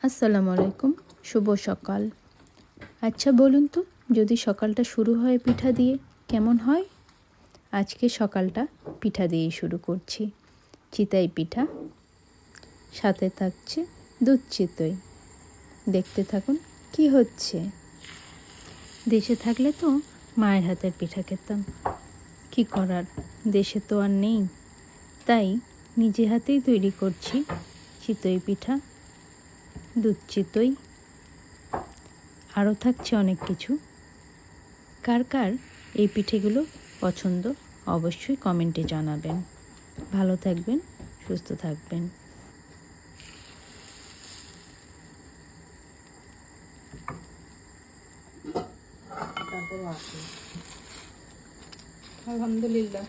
আসসালামু আলাইকুম, শুভ সকাল। আচ্ছা বলুন তো, যদি সকালটা শুরু হয় পিঠা দিয়ে কেমন হয়? আজকে সকালটা পিঠা দিয়েই শুরু করছি। চিতই পিঠা, সাথে থাকছে দুধ চিতই। দেখতে থাকুন কি হচ্ছে। দেশে থাকলে তো মায়ের হাতের পিঠা খেতাম, কি করার, দেশে তো আর নেই। তাই নিজে হাতেই তৈরি করছি চিতই পিঠা, দুধ চিতই। আরও থাকছে অনেক কিছু। কার কার এই পিঠেগুলো পছন্দ অবশ্যই কমেন্টে জানাবেন। ভালো থাকবেন, সুস্থ থাকবেন। আলহামদুলিল্লাহ।